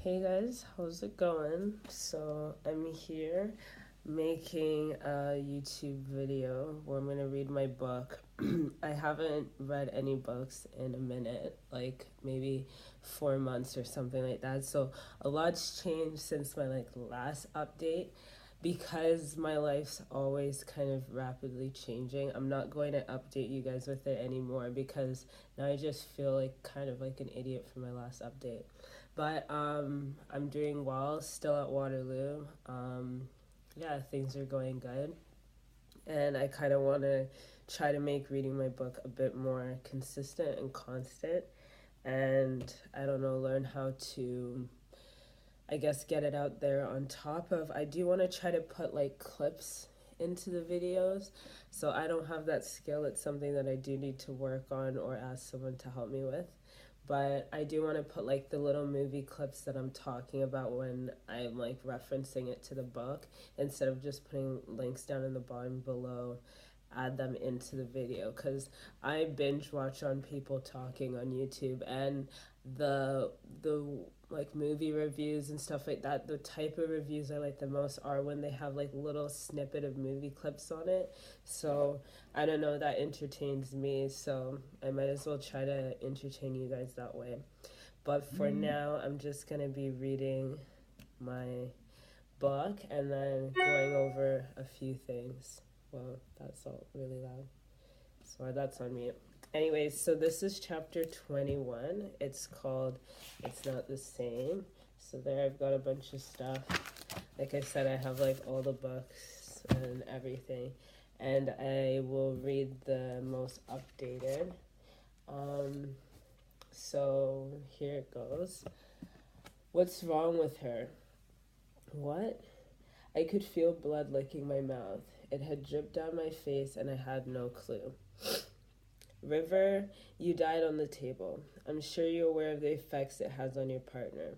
Hey guys, how's it going? So I'm here making a YouTube video where I'm gonna read my book. I haven't read any books in a minute, like maybe 4 months or something like that. So a lot's changed since my last update because my life's always kind of rapidly changing. I'm not going to update you guys with it anymore because now I just feel like kind of like an idiot for my last update. But I'm doing well, still at Waterloo. Yeah, things are going good. And I kind of want to try to make reading my book a bit more consistent and constant. And I don't know, learn how to, I guess, get it out there on top of. I do want to try to put like clips into the videos. So I don't have that skill. It's something that I do need to work on or ask someone to help me with. But I do want to put like the little movie clips that I'm talking about when I'm like referencing it to the book instead of just putting links down in the bottom below, add them into the video because I binge watch on people talking on YouTube, and the like movie reviews and stuff like that, the type of reviews I like the most are when they have like little snippet of movie clips on it. So I don't know, that entertains me, so I might as well try to entertain you guys that way. But for now, I'm just gonna be reading my book and then going over a few things. Well, that's all really loud. So that's on me. Anyways, so this is chapter 21. It's called It's Not the Same. So there I've got a bunch of stuff. Like I said, I have like all the books and everything. And I will read the most updated. Um, so here it goes. What's wrong with her? What? I could feel blood licking my mouth. It had dripped down my face and I had no clue. River, you died on the table. I'm sure you're aware of the effects it has on your partner.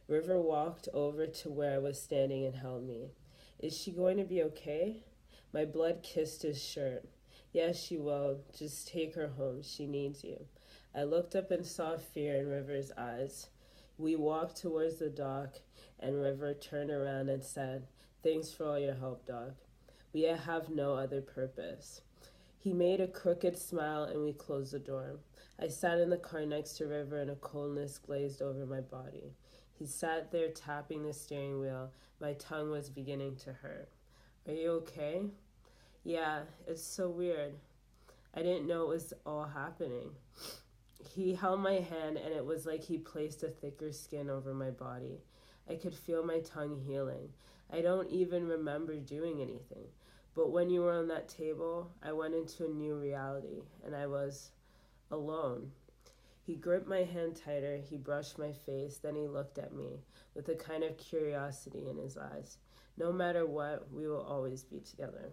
River walked over to where I was standing and held me. Is she going to be okay? My blood kissed his shirt. Yes, she will. Just take her home. She needs you. I looked up and saw fear in River's eyes. We walked towards the dock, and River turned around and said, Thanks for all your help, Doc. We have no other purpose. He made a crooked smile and we closed the door. I sat in the car next to River and a coldness glazed over my body. He sat there tapping the steering wheel. My tongue was beginning to hurt. Are you okay? Yeah, it's so weird. I didn't know it was all happening. He held my hand and it was like he placed a thicker skin over my body. I could feel my tongue healing. I don't even remember doing anything. But when you were on that table, I went into a new reality and I was alone. He gripped my hand tighter, he brushed my face, then he looked at me with a kind of curiosity in his eyes. No matter what, we will always be together.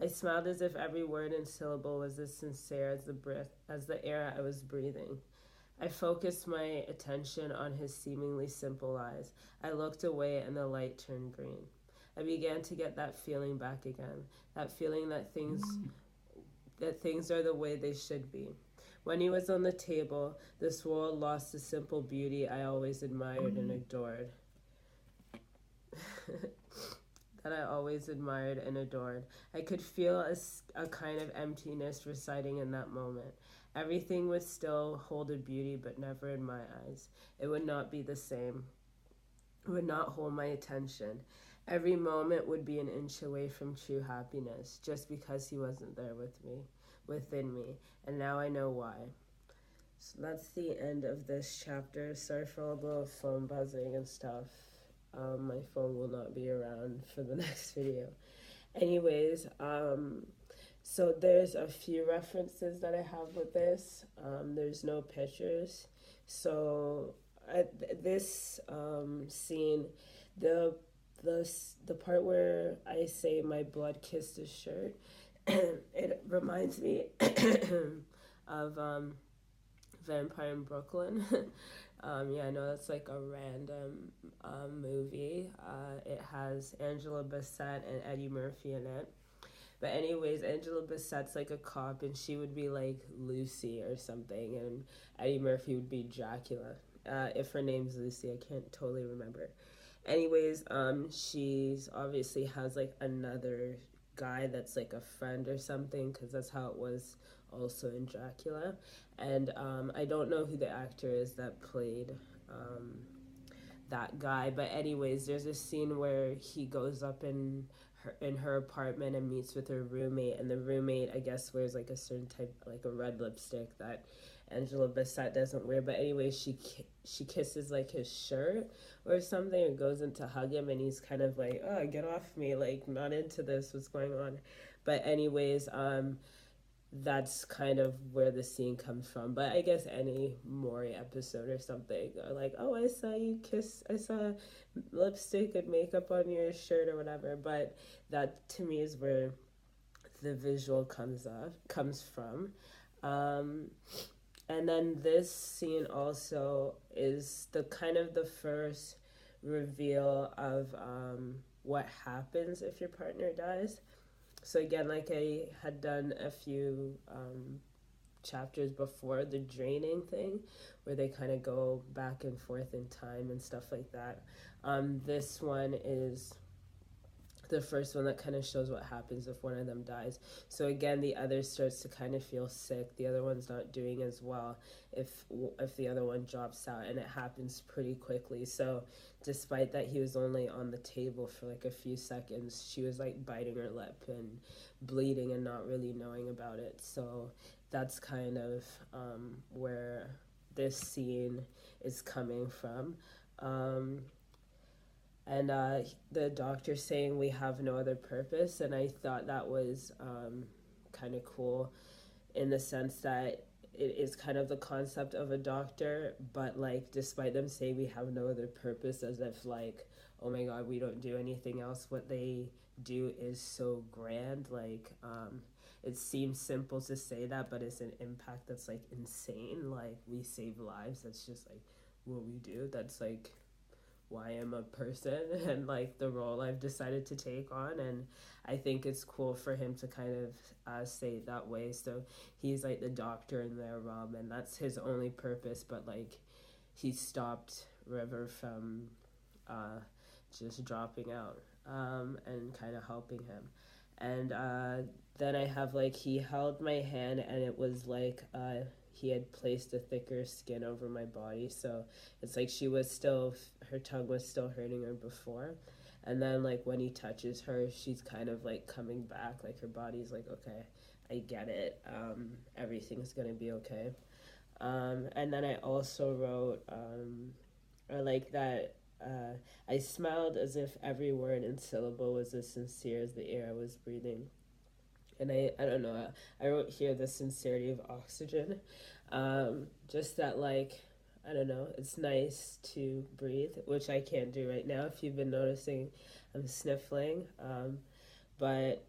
I smiled as if every word and syllable was as sincere as the air I was breathing. I focused my attention on his seemingly simple eyes. I looked away and the light turned green. I began to get that feeling back again, that feeling that things are the way they should be. When he was on the table, this world lost the simple beauty I always admired and adored. That I always admired and adored. I could feel a kind of emptiness residing in that moment. Everything would still hold a beauty, but never in my eyes. It would not be the same. It would not hold my attention. Every moment would be an inch away from true happiness, just because he wasn't there within me. And now I know why. So that's the end of this chapter. Sorry for all the phone buzzing and stuff. My phone will not be around for the next video. Anyways, so there's a few references that I have with this. There's no pictures. So this scene, the the part where I say my blood kissed his shirt, it reminds me of Vampire in Brooklyn. Yeah, I know that's like a random movie. It has Angela Bassett and Eddie Murphy in it. But anyways, Angela Bassett's like a cop, and she would be like Lucy or something, and Eddie Murphy would be Dracula. if her name's Lucy, I can't totally remember. Anyways, she's obviously has like another guy that's like a friend or something, because that's how it was also in Dracula. And I don't know who the actor is that played that guy, but anyways, there's a scene where he goes up in her apartment and meets with her roommate, and the roommate, I guess, wears like a certain type, like a red lipstick that Angela Bassett doesn't wear. But anyway, she kisses like his shirt or something and goes in to hug him, and he's kind of like, oh, get off me, like, not into this, what's going on. But anyways, that's kind of where the scene comes from. But I guess any Maury episode or something, or like, oh, I saw you kiss, I saw lipstick and makeup on your shirt or whatever. But that to me is where the visual comes from. Um, and then this scene also is the kind of the first reveal of what happens if your partner dies. So again, like I had done a few chapters before, the draining thing, where they kind of go back and forth in time and stuff like that. This one is the first one that kind of shows what happens if one of them dies. So again, the other starts to kind of feel sick. The other one's not doing as well if the other one drops out, and it happens pretty quickly. So despite that he was only on the table for like a few seconds, she was like biting her lip and bleeding and not really knowing about it. So that's kind of where this scene is coming from. And the doctor saying we have no other purpose, and I thought that was kind of cool in the sense that it is kind of the concept of a doctor, but like despite them saying we have no other purpose, as if like, oh my god, we don't do anything else, what they do is so grand. Like it seems simple to say that, but it's an impact that's like insane. Like we save lives, that's just like what we do. That's like why I'm a person and like the role I've decided to take on. And I think it's cool for him to kind of say it that way. So he's like the doctor in their realm, and that's his only purpose. But like he stopped River from just dropping out and kind of helping him. And then I have like he held my hand, and it was like he had placed a thicker skin over my body, so it's like she was still, her tongue was still hurting her before, and then like when he touches her, she's kind of like coming back, like her body's like, okay, I get it, everything's gonna be okay. And then I also wrote or like that I smiled as if every word and syllable was as sincere as the air I was breathing. And I don't know, I wrote here the sincerity of oxygen. Just that, like, I don't know, it's nice to breathe, which I can't do right now. If you've been noticing, I'm sniffling. But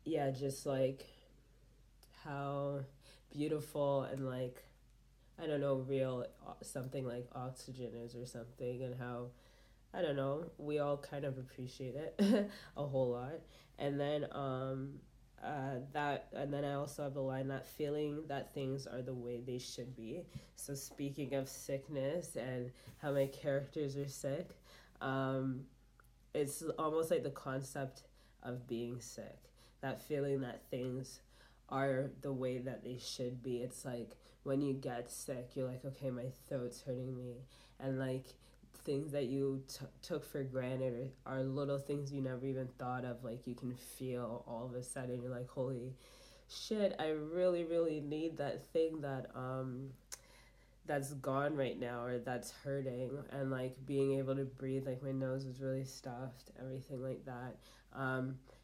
yeah, just like how beautiful and like, I don't know, real something like oxygen is or something, and how, I don't know, we all kind of appreciate it a whole lot. And then and then I also have the line that feeling that things are the way they should be. So speaking of sickness and how my characters are sick, um, it's almost like the concept of being sick. That feeling that things are the way that they should be. It's like when you get sick, you're like, okay, my throat's hurting me, and like things that you took for granted are little things you never even thought of. Like you can feel all of a sudden, you're like, holy shit, I really, really need that thing that's gone right now, or that's hurting. And like being able to breathe, like my nose was really stuffed, everything like that.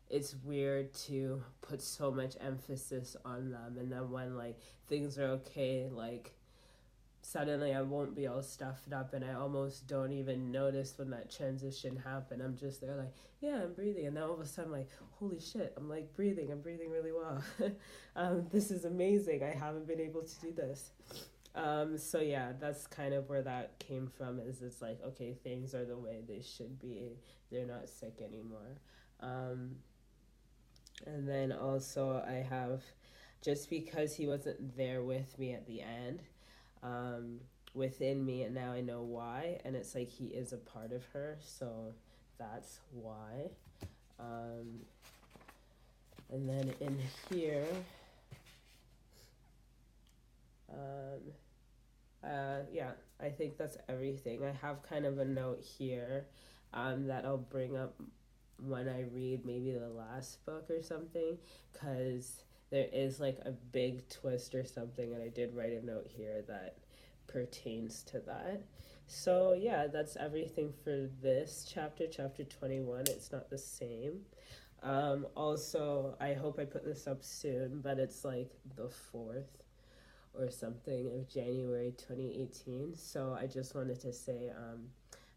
It's weird to put so much emphasis on them, and then when like things are okay, like suddenly I won't be all stuffed up, and I almost don't even notice when that transition happened. I'm just there like, yeah, I'm breathing, and then all of a sudden I'm like, holy shit, I'm like breathing, I'm breathing really well. This is amazing, I haven't been able to do this. So yeah, that's kind of where that came from, is it's like, okay, things are the way they should be, they're not sick anymore. um, and then also I have, just because he wasn't there with me at the end, um, within me, and now I know why. And it's like he is a part of her, so that's why. And then in here, yeah, I think that's everything. I have kind of a note here that I'll bring up when I read maybe the last book or something, because there is like a big twist or something, and I did write a note here that pertains to that. So yeah, that's everything for this chapter, chapter 21. It's not the same. Also, I hope I put this up soon, but it's like the 4th or something of January 2018. So I just wanted to say,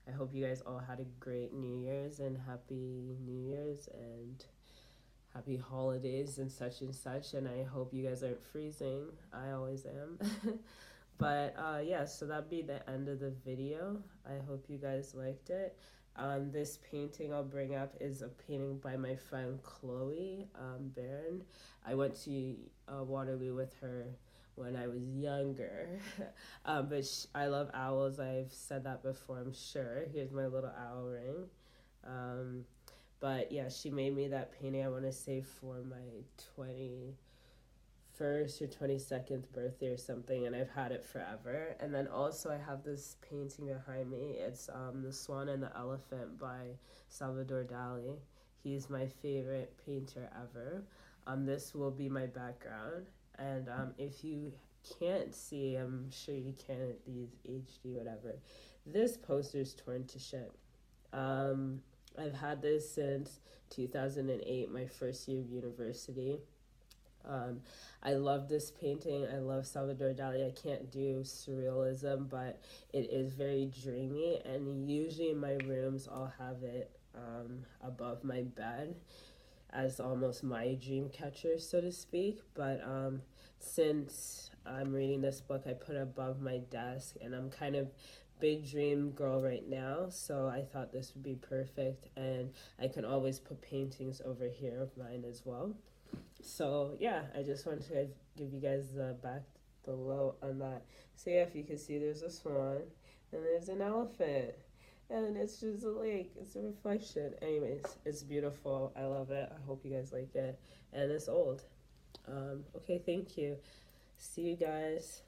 I hope you guys all had a great New Year's, and Happy New Year's and happy holidays and such and such. And I hope you guys aren't freezing. I always am. But yeah, so that'd be the end of the video. I hope you guys liked it. This painting I'll bring up is a painting by my friend Chloe Barron. I went to Waterloo with her when I was younger. But I love owls. I've said that before, I'm sure. Here's my little owl ring. But yeah, she made me that painting, I want to say, for my 21st or 22nd birthday or something, and I've had it forever. And then also I have this painting behind me. It's The Swan and the Elephant by Salvador Dali. He's my favorite painter ever. This will be my background. And if you can't see, I'm sure you can at these HD whatever, this poster's torn to shit. I've had this since 2008, my first year of university. I love this painting. I love Salvador Dali. I can't do surrealism, but it is very dreamy, and usually in my rooms I'll have it above my bed as almost my dream catcher, so to speak. But since I'm reading this book, I put it above my desk, and I'm kind of big dream girl right now, so I thought this would be perfect, and I can always put paintings over here of mine as well. So yeah, I just wanted to give you guys the back below on that. So yeah, if you can see, there's a swan and there's an elephant, and it's just a lake. It's a reflection. Anyways, it's beautiful. I love it. I hope you guys like it. And it's old. Okay, thank you. See you guys.